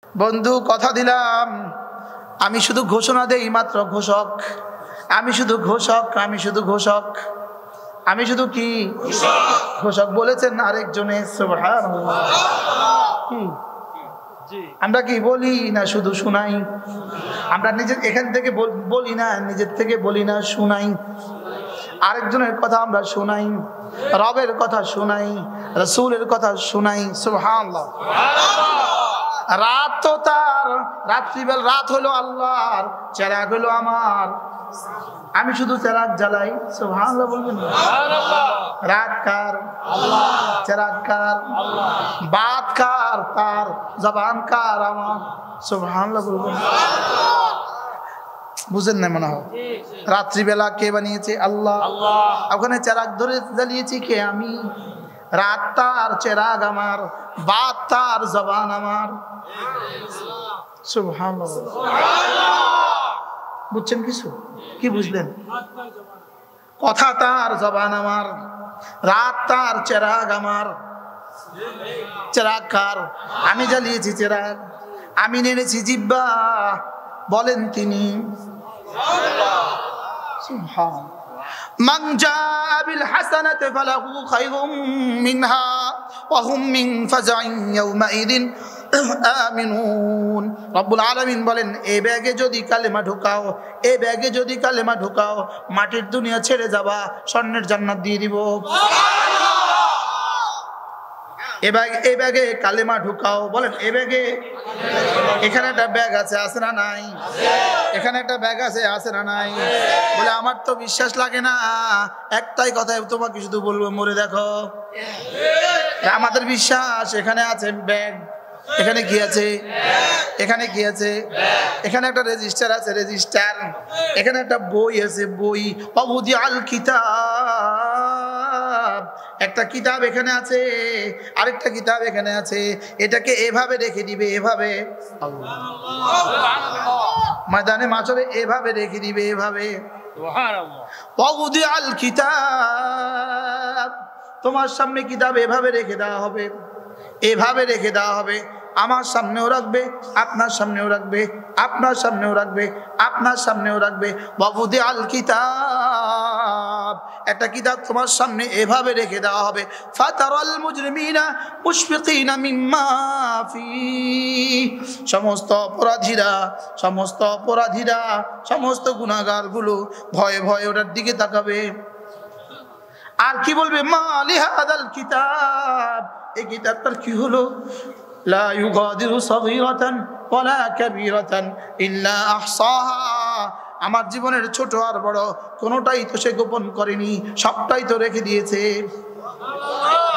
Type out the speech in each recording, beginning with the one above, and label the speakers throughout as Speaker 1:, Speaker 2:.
Speaker 1: বন্ধু কথা দিলাম, আমি শুধু ঘোষণা দেই, মাত্র ঘোষক। আমি শুধু ঘোষক, আমি শুধু ঘোষক, আমি শুধু কি ঘোষক বলেছেন আরেকজনে। সুবহানাল্লাহ। কি আমরা কি বলি না শুধু শুনাই? আমরা নিজের এখান থেকে বলি না, নিজের থেকে বলি না, শুনাই। আরেকজনের কথা আমরা শুনাই, রবের কথা শুনাই, রাসূলের কথা শুনাই। সুবহানাল্লাহ। রাত তো তার, রাত্রিবেলা রাত হলো আল্লাহর, চেরাগ হলো আমার। আমি শুধু চেরাগ জ্বালাই। সুবহানাল্লাহ বলবেন। রাত কার? আল্লাহ। চেরাগ কার? আল্লাহ। বাত কার? তার। জবান কার? আমার। সুবহানাল্লাহ বলবেন। বুঝেন না মনে হয়? রাত্রিবেলা কে বানিয়েছে? আল্লাহ। ওখানে চেরাগ ধরে জ্বালিয়েছি কে? আমি। রাত তার, চেরাগ আমার, বাত তার, জবান আমার। সুবহানাল্লাহ। বুঝছেন কিছু? কি বুঝলেন? কথা তার, জবান আমার, রাত তার, চেরাগ আমার। চেরাগ কার? আমি জ্বালিয়েছি চেরাগ, আমি নেড়েছি জিহ্বা, বলেন তিনি। সুবহানাল্লাহ। মান জাআ বিল হাসানাতি ফালাহু খায়রুম মিনহা ওয়া হুম মিন ফাজাইন ইয়াওমাইদিন আমিনুন। রব্বুল আলামিন বলেন, এই ব্যাগে যদি কালেমা ঢুকাও, এই ব্যাগে যদি কালেমা ঢুকাও, মাটির দুনিয়া ছেড়ে যাবা, স্বর্ণের জান্নাত দিয়ে দিব। এই ব্যাগে কালেমা ঢুকাও, বলেন এই ব্যাগে। এখানে একটা ব্যাগ আছে, আছে না নাই? এখানে একটা ব্যাগ আছে, আছে না নাই? বলে আমার তো বিশ্বাস লাগে না, একটাই কথা তোমাকে শুধু বলবো, মরে দেখো। আমাদের বিশ্বাস এখানে আছে ব্যাগ। এখানে কি আছে? এখানে কি আছে? এখানে একটা রেজিস্টার আছে, রেজিস্টার। এখানে একটা বই আছে, বই। ওয়াউদি আল কিতাব, একটা কিতাব এখানে আছে, আরেকটা কিতাব এখানে আছে। এটাকে এভাবে রেখে দিবে, এভাবে ময়দানে মাশরে এভাবে রেখে দিবে, এভাবে। ওয়াউদি আল কিতাব, তোমার সামনে কিতাব এভাবে রেখে দেওয়া হবে, এভাবে রেখে দেওয়া হবে। আমার সামনেও রাখবে, আপনার সামনেও রাখবে, আপনার সামনেও রাখবে, আপনার সামনেও রাখবে। ওয়াউদি আল কিতাব, একটা কিতাব তোমার সামনে এভাবে রেখে দেওয়া হবে। ফাতারাল মুজরিমিনা মুশফিকিনা মিম্মা ফি, সমস্ত অপরাধীরা, সমস্ত অপরাধীরা, সমস্ত গুনাহগারগুলো ভয়ে ভয়ে ওটার দিকে তাকাবে। আর কি বলবে? মা লিহাদাল কিতাব, এই কিতাবটার কি হলো? লা ইউগাদিরু সাগীরাতান ওয়ালা কাবীরাতান ইল্লা আহসাহা, আমার জীবনের ছোট আর বড় কোনোটাই তো সে গোপন করেনি, সবটাই তো রেখে দিয়েছে।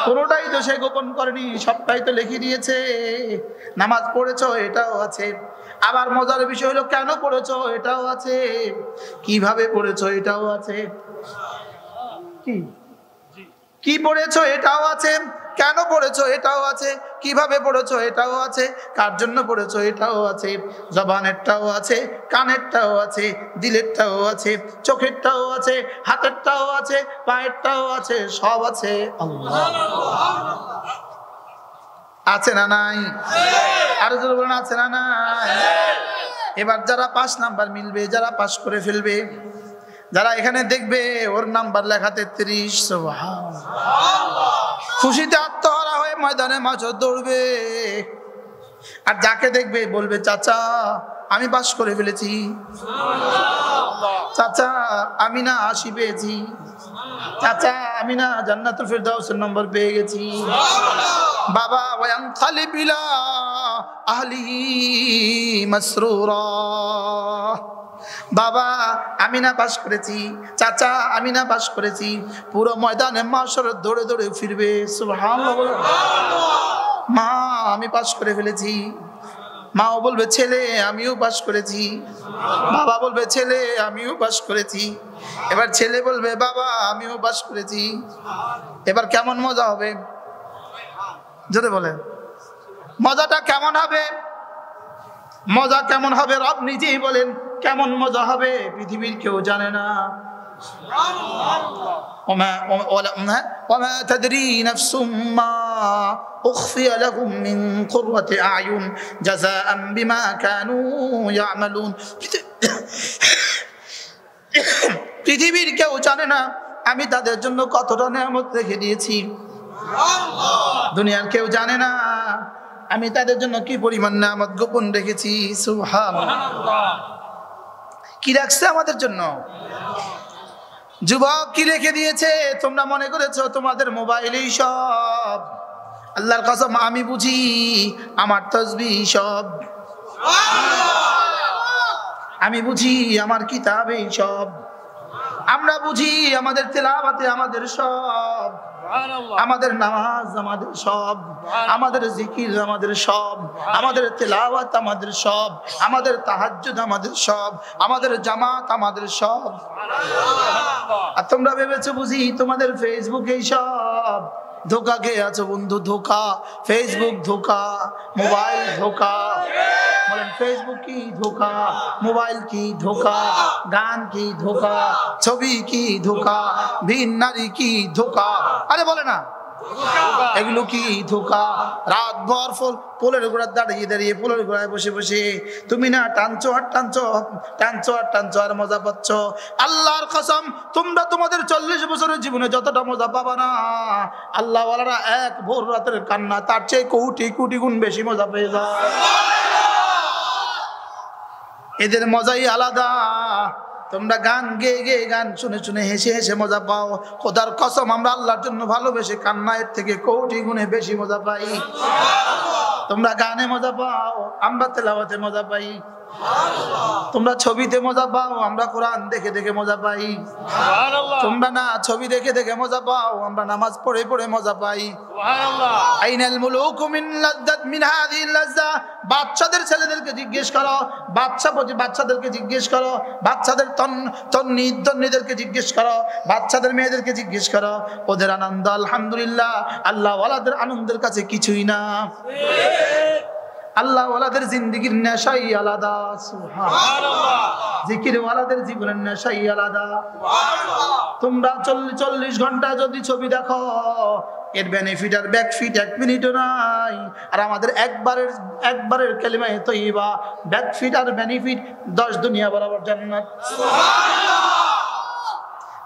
Speaker 1: কোনোটাই তো সে গোপন করেনি, সবটাই তো লিখে দিয়েছে। নামাজ পড়েছো, এটাও আছে। আবার মজার বিষয় হলো, কেন পড়েছো, এটাও আছে। কিভাবে পড়েছো, এটাও আছে। কি পড়েছো, এটাও আছে। কেন পড়েছো, এটাও আছে। কিভাবে পড়েছো, এটাও আছে। কার জন্য পড়েছো, এটাও আছে। জবানেরটাও আছে, কানেরটাও আছে, দিলেরটাও আছে, চোখেরটাও আছে, হাতেরটাও আছে, পায়েরটাও আছে, সব আছে। আছে না নাই? আরো জোরে বলেন, আছে না নাই? এবার যারা 5 নাম্বার মিলবে, যারা পাস করে ফেলবে, যারা এখানে দেখবে ওর নাম্বার লেখা 33, সুবহানাল্লাহ, খুশিতে আত্মহারা হয়ে ময়দানে মাঝে দৌড়বে। আর যাকে দেখবে বলবে, চাচা আমি পাস করে ফেলেছি, চাচা আমি না 80 পেয়েছি, চাচা আমি না জান্নাতুল ফিরদাউসের নম্বর পেয়ে গেছি। বাবা ওয়ানখালি বিলা আহলিহি মাসরুরা, বাবা আমি না পাস করেছি, চাচা আমি না পাস করেছি। পুরো ময়দানে মাশর দৌড়ে দৌড়ে ফিরবে। সুবহানাল্লাহ। মা আমি পাস করে ফেলেছি। মাও বলবে, ছেলে আমিও পাস করেছি। বাবা বলবে, ছেলে আমিও পাস করেছি। এবার ছেলে বলবে, বাবা আমিও পাস করেছি। এবার কেমন মজা হবে? যদি বলেন মজাটা কেমন হবে? মজা কেমন হবে রব নিজেই বলেন। কেমন মজা হবে পৃথিবীর কেউ জানে না। ওমা তাদরি নাফসুম মা উখফিয়া লাহুম মিন কুররাতি আয়ুন জাযাআন বিমা কানু ইয়ামালুন। পৃথিবীর কেউ জানে না আমি তাদের জন্য কতটা নিয়ামত রেখে দিয়েছি। দুনিয়ার কেউ জানে না আমি তাদের জন্য কি পরিমাণ নিয়ামত গোপন রেখেছি। সুবহানাল্লাহ। কি রাখছে আমাদের জন্য? যুবক কি রেখে দিয়েছে? তোমরা মনে করেছো তোমাদের মোবাইলেই সব। আল্লাহর কসম আমি বুঝি আমার তাসবিহ সব, আমি বুঝি আমার কিতাবেই সব, আমরা বুঝি আমাদের তেলাওয়াতে আমাদের সব, আমাদের নামাজ আমাদের সব, আমাদের জিকির আমাদের সব, আমাদের তেলাওয়াত আমাদের সব, আমাদের তাহাজ্জুদ আমাদের সব, আমাদের জামাত আমাদের সব। আর তোমরা ভেবেছো বুঝি তোমাদের ফেসবুকেই সব। ধোকা খেয়ে আছো বন্ধু, ধোকা। ফেসবুক ধোকা, মোবাইল ধোকা। বলেন ফেসবুক কি ধোকা, মোবাইল কি ধোকা, গান কি ধোকা, ছবি কি ধোকা, ভিন নারী কি ধোকা। আরে বলে না এগুলো কি ধোকা? রাত ভর পোলের গোড়ায় দাঁড়িয়ে দাঁড়িয়ে পোলের গোড়ায় বসে বসে তুমি না টানছো আর টানছো, টানছো আর টানছো আর মজা পাচ্ছ। আল্লাহর কসম তোমরা তোমাদের 40 বছরের জীবনে যতটা মজা পাবা না, আল্লাহ ওয়ালারা এক ভোর রাতের কান্না তার চেয়ে কোটি কোটি গুণ বেশি মজা পেয়ে যায়। এদের মজাই আলাদা। তোমরা গান গেয়ে গেয়ে গান শুনে শুনে হেসে হেসে মজা পাও। খোদার কসম আমরা আল্লাহর জন্য ভালোবেসে কান্না এর থেকে কোটি গুণে বেশি মজা পাই। তোমরা গানে মজা পাও, আমরা তেলাওয়াতে মজা পাই। তোমরা ছবিতে মজা পাও, আমরা কোরআন দেখে দেখে মজা পাই। তোমরা না ছবি দেখে দেখে মজা পাও, আমরা নামাজ পড়ে পড়ে মজা পাই। আইনাল মুলুকু মিন লাযযাত মিন হাযিহিল লাযযা। বাচ্চাদের ছেলেদেরকে জিজ্ঞেস করো, বাচ্চাদেরকে জিজ্ঞেস করো, বাচ্চাদের তন্নিদেরকে জিজ্ঞেস করো, বাচ্চাদের মেয়েদেরকে জিজ্ঞেস করো, ওদের আনন্দ আলহামদুলিল্লাহ আল্লাহ ওয়ালাদের আনন্দের কাছে কিছুই না। আল্লাহ ওয়ালাদের জিন্দেগির নেশাই আলাদা। সুবহানাল্লাহ। জিকির ওয়ালাদের জীবনের নেশাই আলাদা। তোমরা 40 ঘন্টা যদি ছবি দেখো, এর বেনিফিট আর ব্যাকফিট 1 মিনিটও নাই। আর আমাদের একবারের কালিমায়ে তয়্যিবা ব্যাকফিট আর বেনিফিট 10 দুনিয়া বরাবর জান্নাত। সুবহানাল্লাহ।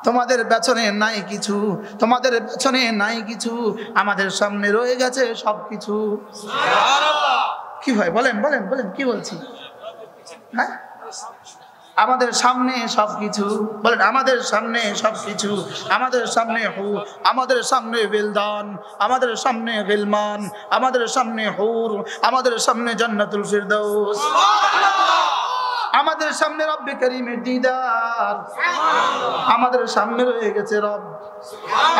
Speaker 1: তোমাদের পেছনে নাই কিছু, তোমাদের পেছনে নাই কিছু, আমাদের সামনে রয়ে গেছে সবকিছু। সুবহানাল্লাহ। কি হয় বলেন বলেন বলেন কি বলছি? হ্যাঁ আমাদের সামনে সবকিছু। বলেন আমাদের সামনে সবকিছু। আমাদের সামনে আমাদের সামনে বিলদান, আমাদের সামনে গিলমান, আমাদের সামনে হুর, আমাদের সামনে জান্নাতুল ফিরদাউস, আমাদের সামনে রব্বে করিমের দিদার, আমাদের সামনে রয়ে গেছে রব,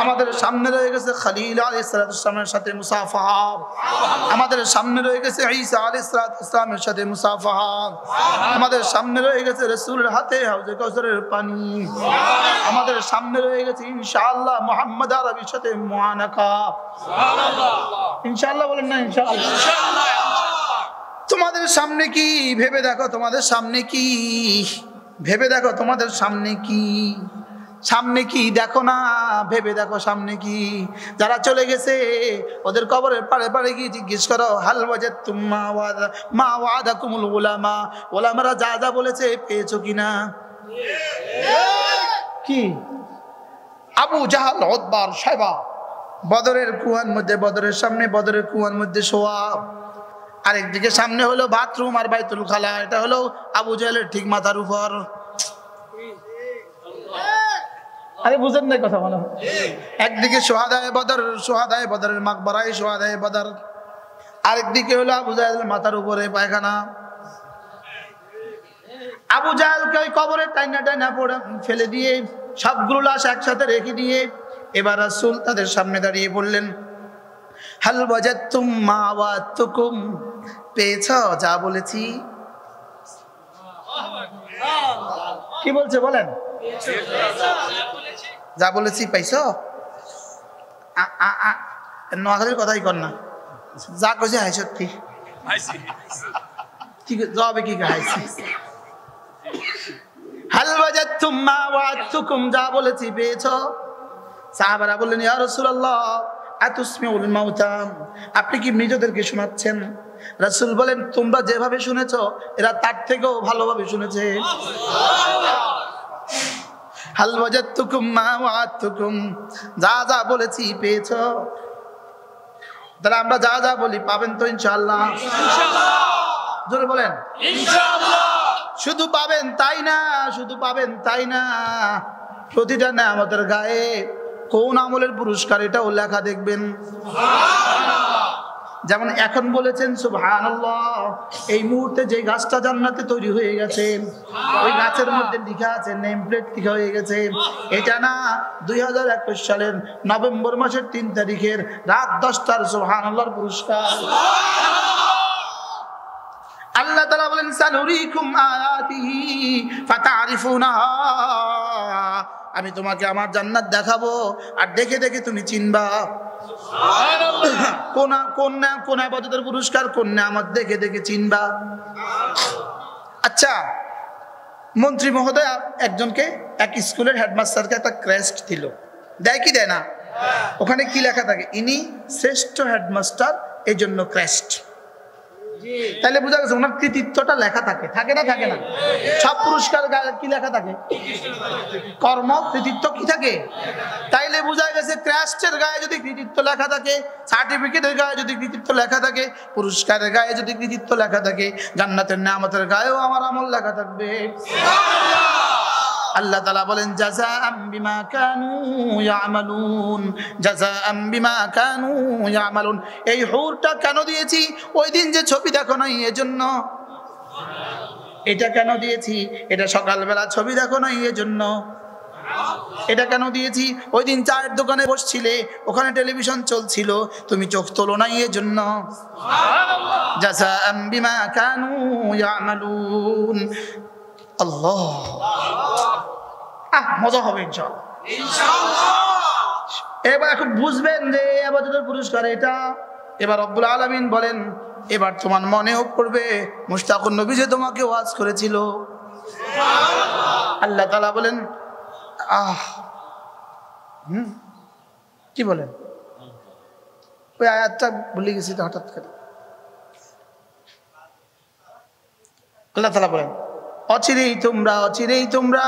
Speaker 1: আমাদের সামনে রয়ে গেছে খলিল আলাইহিস সালামের সাথে মুসাফাহা, আমাদের সামনে রয়ে গেছে ঈসা আলাইহিস সালামের সাথে মুসাফাহা, আমাদের সামনে রয়ে গেছে রাসূলের হাতে হাউজে কাউসারের পানি, আমাদের সামনে রয়ে গেছে ইনশাআল্লাহ মুহাম্মদ আরবির সাথে মুআনাকা। সুবহানাল্লাহ। ইনশাআল্লাহ বলেন না ইনশাআল্লাহ। ইনশাআল্লাহ। তোমাদের সামনে কি ভেবে দেখো, তোমাদের সামনে কি ভেবে দেখো, তোমাদের সামনে কি, সামনে কি দেখো না, ভেবে দেখো সামনে কি। যারা চলে গেছে ওদের কবরের পাড়ে পাড়ে গিয়ে জিজ্ঞেস করো হাল ওয়াজাদতুম মা ওয়াদাকুমুল উলামা, ওলামারা যা যা বলেছে পেয়েছো কিনা। কি আবু জাহাল উতবা শাইবা বদরের কুয়ার মধ্যে, বদরের সামনে বদরের কুয়ার মধ্যে শোয়া, আরেকদিকে সামনে হলো বাথরুম আর বাইতুল খালা। এটা হলো আবু জাহেলের ঠিক মাথার উপর। আরে বুঝেন না কথা বলো। একদিকে সোহাদায়ে বদর, সোহাদায়ে বদরের মাকবারায় সোহাদায়ে বদর, আরেকদিকে হলো আবু জাহেলের মাথার উপরে পায়খানা। আবু জাহেলকে ওই কবরে টাইনা টাইনা পড়ে ফেলে দিয়ে সবগুলো লাশ একসাথে রেখে দিয়ে এবার রাসূল তাদের সামনে দাঁড়িয়ে বললেন হাল ওয়াজাদতুম মা ওয়াদতুকুম, পেয়েছো যা বলেছি। কি বলছে বলেন? যা বলেছি পাইছো? নোয়াখালীর কথাই কর না, যা কইছে হাই সত্যি ঠিক জবাবে কি হাইছি। হাল ওয়াজাদতুম মা ওয়াদতুকুম, যা বলেছি পেয়েছো? সাহাবারা বললেন ইয়া রাসূলুল্লাহ আতুসমিউল মাউতা, আপনি কি মৃতদেরকে শোনাচ্ছেন? রাসূল বলেন, তোমরা যেভাবে শুনেছো এরা তার থেকেও ভালোভাবে শুনেছে। হাল ওয়াজাদতুকুম মা ওয়া'আদতুকুম, যা যা বলেছি পেয়েছো? তাহলে আমরা যা যা বলি পাবেন তো ইনশাআল্লাহ? ইনশাআল্লাহ। জোরে বলেন ইনশাআল্লাহ। শুধু পাবেন তাই না, শুধু পাবেন তাই না, প্রতিটা নেয়ামতের গায়ে কোন আমলের পুরস্কার এটাও লেখা দেখবেন। যেমন এখন বলেছেন সুবহানাল্লাহ, এই মুহূর্তে যে গাছটা জান্নাতে তৈরি হয়ে গেছে ওই গাছের মধ্যে লেখা আছে, নেম প্লেট লেখা হয়ে গেছে, এটা না 2021 সালের নভেম্বর মাসের 3 তারিখের রাত 10টার সুবহানাল্লাহর পুরস্কার। আল্লাহ তাআলা বলেন সানুরিকুম আয়াতিহি ফাতারিফুনাহা, আমি তোমাকে আমার জান্নাত দেখাবো আর দেখে দেখে তুমি চিনবা। কোন ইবাদতের পুরস্কার, কোন নিয়ামত দেখে দেখে চিনবা। আচ্ছা, মন্ত্রী মহোদয় একজনকে এক স্কুলের হেডমাস্টারকে একটা ক্রেস্ট দিল, দেয় কি দেয় না? ওখানে কি লেখা থাকে? ইনি শ্রেষ্ঠ হেডমাস্টার, এই জন্য ক্রেস্ট। তাহলে বোঝা গেছে ওনার কৃতিত্বটা লেখা থাকে, থাকে না? থাকে না? সব পুরস্কার কি লেখা থাকে? কর্ম, কৃতিত্ব কি থাকে? তাইলে বোঝা গেছে ক্রেস্টের গায়ে যদি কৃতিত্ব লেখা থাকে, সার্টিফিকেটের গায়ে যদি কৃতিত্ব লেখা থাকে, পুরস্কারের গায়ে যদি কৃতিত্ব লেখা থাকে, জান্নাতের নিয়ামতের গায়েও আমার আমল লেখা থাকবে। আল্লাহ তাআলা বলেন জাযাআম বিমা কানু ইয়ামালুন, জাযাআম বিমা কানু ইয়ামালুন। এই হুরটা কেন দিয়েছি? ওই দিন যে ছবি দেখো নাই এজন্য। এটা কেন দিয়েছি? এটা সকালবেলা ছবি দেখো নাই এজন্য। এটা কেন দিয়েছি? ওই দিন চায়ের দোকানে বসছিলে, ওখানে টেলিভিশন চলছিল, তুমি চোখ তোলো নাই এজন্য। সুবহানাল্লাহ। জাযাআম বিমা কানু ইয়ামালুন। আল্লাহ, মজা হবে ইনশাআল্লাহ। এবার এখন বুঝবেন যে ইবাদতের পুরস্কার এটা। এবার রব্বুল আলামিন বলেন, এবার তোমার মনেও পড়বে মুশতাকুন নবী যে তোমাকে ওয়াজ করেছিল। আল্লাহ তাআলা বলেন, কি বলেন? ওই আয়াতটা ভুলে গেছি তো হঠাৎ করে। আল্লাহ তাআলা বলেন, অচিরেই তোমরা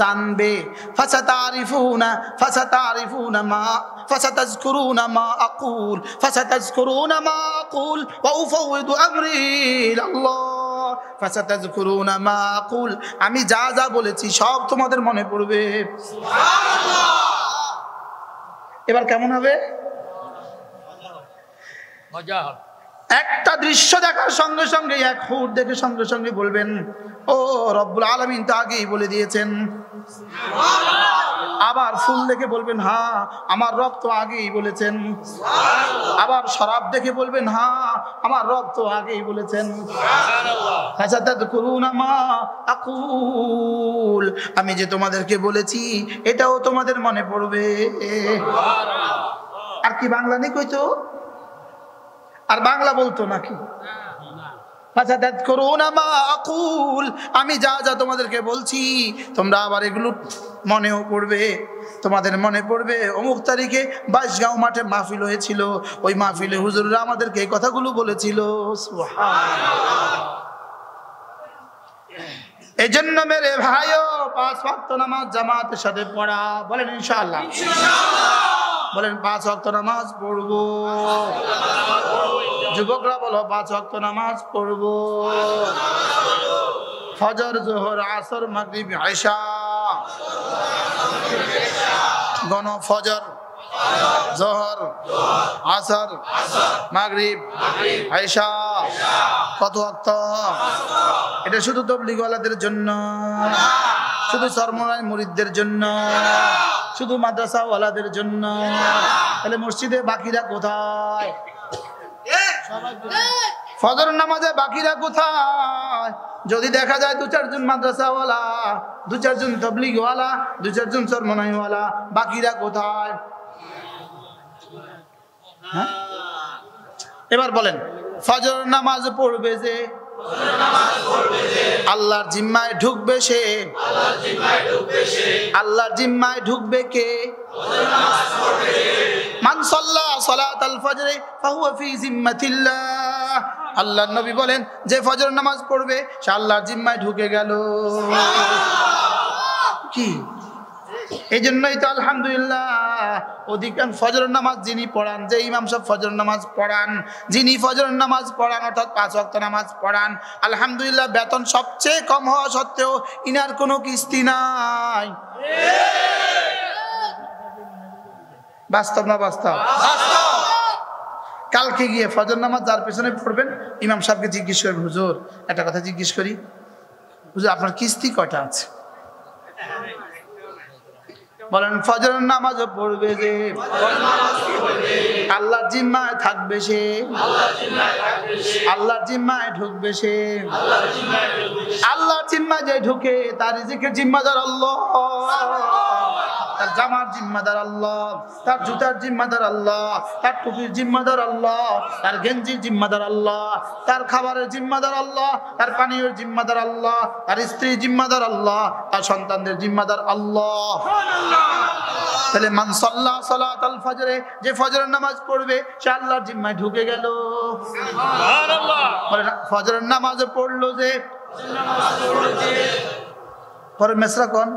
Speaker 1: জানবে, ফাসাতারিফুনা মা আকুল ওয়া উফাউযু আমরি ইলাল্লাহ। ফাসাতাযকুরুনা মা আকুল, আমি যা যা বলেছি সব তোমাদের মনে পড়বে। সুবহানাল্লাহ। এবার কেমন হবে? মজা হবে। একটা দৃশ্য দেখার সঙ্গে সঙ্গে, এক হুর দেখে সঙ্গে সঙ্গে বলবেন, ও রব্বুল আলামিন তো আগেই বলে দিয়েছেন। আবার ফুল দেখে বলবেন, হ্যাঁ আমার রব তো আগেই বলেছেন। আবার শরাব দেখে বলবেন, হ্যাঁ আমার রব তো আগেই বলেছেন। ফাসাতাযকুরুনা মা আকুল, আমি যে তোমাদেরকে বলেছি এটাও তোমাদের মনে পড়বে। আর কি বাংলা নেই কইতো? আর বাংলা বলতো নাকি? ফাসাতাযকুরুনা মা আকুল, আমি যা যা তোমাদেরকে বলছি তোমরা আবার এগুলো মনেও পড়বে। তোমাদের মনে পড়বে অমুক তারিখে 22গাঁও মাঠে মাহফিল হয়েছিল, ওই মাহফিলে হুজুররা আমাদেরকে এই কথাগুলো বলেছিল। সুবহানাল্লাহ। এজন্য মেরে ভাইও 5 ওয়াক্ত নামাজ জামাতের সাথে পড়া, বলেন ইনশাআল্লাহ। বলেন 5 ওয়াক্ত নামাজ পড়বো। যুবকরা বলো 5 ওয়াক্ত নামাজ পড়বো। ফজর, যোহর, আসর, মাগরিব, ইশা, গণ ফজর, যোহর, আসর, মাগরিব, ইশা, কত ওয়াক্ত? এটা শুধু তাবলীগওয়ালাদের জন্য, শুধু সরমরাই মুরিদদের জন্য, শুধু মাদ্রাসাওয়ালাদের জন্য। তাহলে মসজিদে বাকিরা কোথায়? ফজর নামাজে বাকিরা কোথায়? যদি দেখা যায় 2-4 জন মাদ্রাসাওয়ালা, 2-4 জন তাবলীগওয়ালা, 2-4 জন সরমরাইওয়ালা, বাকিরা কোথায়? এবার বলেন, ফজর নামাজ পড়বে যে, আল্লাহর জিম্মায় ঢুকবে সে। আল্লাহর জিম্মায় ঢুকবে কে? মান সাল্লা সালাতাল ফজরে ফাহুয়া ফি জিম্মাতিল্লাহ, আল্লাহর নবী বলেন যে ফজর নামাজ পড়বে সে আল্লাহর জিম্মায় ঢুকে গেল। কি এই জন্যই তো আলহামদুলিল্লাহ অধিকাংশ ফজর নামাজ যিনি পড়ান, যে ইমাম সাহেব ফজর নামাজ পড়ান, যিনি ফজর নামাজ পড়ান অর্থাৎ 5 ওয়াক্ত নামাজ পড়ান, আলহামদুলিল্লাহ বেতন সবচেয়ে কম হওয়া সত্ত্বেও ইনার কোনো কিস্তি নাই। বাস্তব না বাস্তব? কালকে গিয়ে ফজর নামাজ যার পেছনে পড়বেন ইমাম সাহেবকে জিজ্ঞেস করবেন, হুজুর একটা কথা জিজ্ঞেস করি, হুজুর আপনার কিস্তি কয়টা আছে? বলেন ফজরের নামাজও পড়বে যে আল্লাহর জিম্মায় থাকবে সে, আল্লাহর জিম্মায় ঢুকবে সে, আল্লাহর জিম্মায় যে ঢুকে তার রিজিকের জিম্মাদার আল্লাহ, তার জামার জিম্মাদার আল্লাহ, তার জুতার জিম্মাদার আল্লাহ, তার টুপির জিম্মাদার আল্লাহ, তার গেঞ্জির জিম্মাদার আল্লাহ, তার খাবারের জিম্মাদার আল্লাহ, তার পানীয়ের জিম্মাদার আল্লাহ, তার স্ত্রীর জিম্মাদার আল্লাহ, তার সন্তানদের জিম্মাদার আল্লাহ। তাহলে মান সাল্লা সালাতাল ফজরে, যে ফজরের নামাজ পড়বে সে আল্লাহর জিম্মায় ঢুকে গেল। সুবহানাল্লাহ। বলেন ফজরের নামাজ পড়লো যে, পরে মেসরা কোন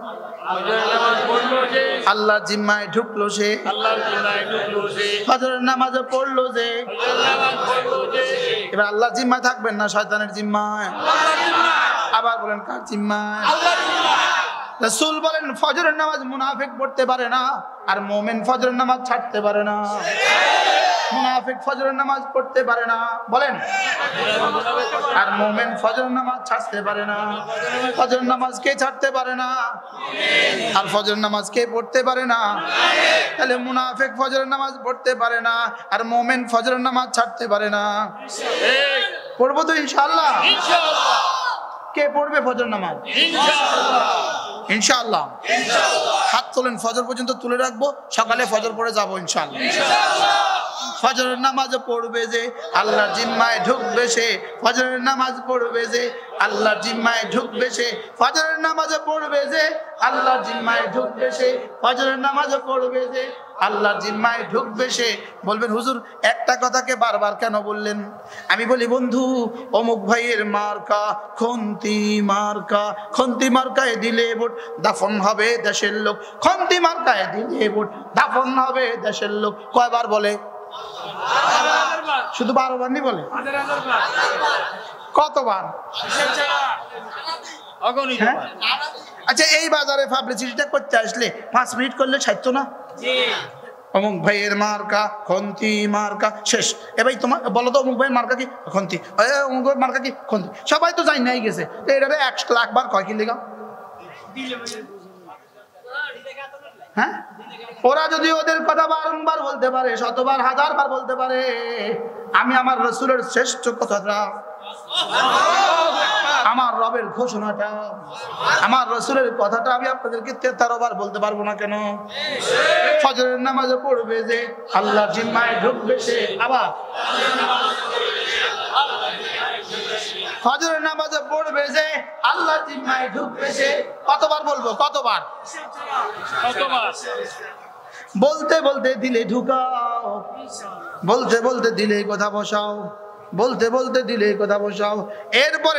Speaker 1: আল্লাহর জিম্মায় ঢুকলো সে, ফজরের নামাজ পড়লো যে। এবার আল্লাহর জিম্মায় থাকবেন না শয়তানের জিম্মায়? আবার বলেন কার জিম্মায়? রাসূল বলেন ফজরের নামাজ মুনাফিক পড়তে পারে না, আর মুমিন ফজরের নামাজ ছাড়তে পারে না। মুনাফিক ফজরের নামাজ পড়তে পারে না, বলেন, আর মুমিন ফজরের নামাজ ছাড়তে পারে না। ফজরের নামাজ কে ছাড়তে পারে না? আর ফজরের নামাজ কে পড়তে পারে না? তাহলে মুনাফিক ফজরের নামাজ পড়তে পারে না, আর মুমিন ফজরের নামাজ ছাড়তে পারে না। পড়বো তো ইনশাআল্লাহ? ইনশাআল্লাহ। কে পড়বে ফজর নামাজ? ইনশাআল্লাহ। ইনশাআল্লাহ। হাত তোলেন, ফজর পর্যন্ত তুলে রাখবো, সকালে ফজর পড়ে যাবো ইনশাআল্লাহ। ফজরের নামাজ পড়বে যে আল্লাহর জিম্মায় ঢুকবে সে, ফজরের নামাজ পড়বে যে আল্লাহর জিম্মায় ঢুকবে সে, ফজরের নামাজ পড়বে যে আল্লাহর জিম্মায় ঢুকবে সে, ফজরের নামাজ পড়বে যে আল্লাহর জিম্মায় ঢুকবে সে। বলবেন হুজুর একটা কথাকে বারবার কেন বললেন? আমি বলি বন্ধু, অমুক ভাইয়ের মার্কা খন্তি মার্কা, খন্তি মার্কায় দিলে ভোট দাফন হবে দেশের লোক, খন্তি মার্কায় দিলে ভোট দাফন হবে দেশের লোক। কয়বার বলে? শুধু 12 বার নি বলে? কতবার? আচ্ছা এই বাজারে পাবলিসিটিটা করতে আসলে 5 মিনিট করলে সাহিত্য না? অমুক ভাইয়ের মার্কা খন্তি মার্কা, শেষ। এবার তোমার বলো তো অমুক ভাইয়ের মার্কা কি? খন্তি। অমুক ভাইয়ের মার্কা কি? খন্তি। সবাই তো জানি নাই গেছে, এটা 1 লাখ বার কয় কি লেগা? হ্যাঁ, ওরা যদি ওদের কথা বারংবার বলতে পারে, শতবার 1000 বার বলতে পারে, আমি আমার রাসূলের শ্রেষ্ঠ কথাটা, আমার রবের ঘোষণাটা, আমার রাসূলের কথাটা আমি আপনাদেরকে 13 বার বলতে পারবো না কেন? ফজরের নামাজে পড়বে যে আল্লাহর জিম্মায় ঢুকবে সে, আবার ফজরের নামাজে পড়বে যে আল্লাহর জিম্মায় ঢুকবে সে। কতবার বলবো? কতবার? বলতে বলতে দিলে ঢুকাও, বলতে বলতে দিলে কথা বসাও, বলতে বলতে দিলে কথা বসাও। এরপরে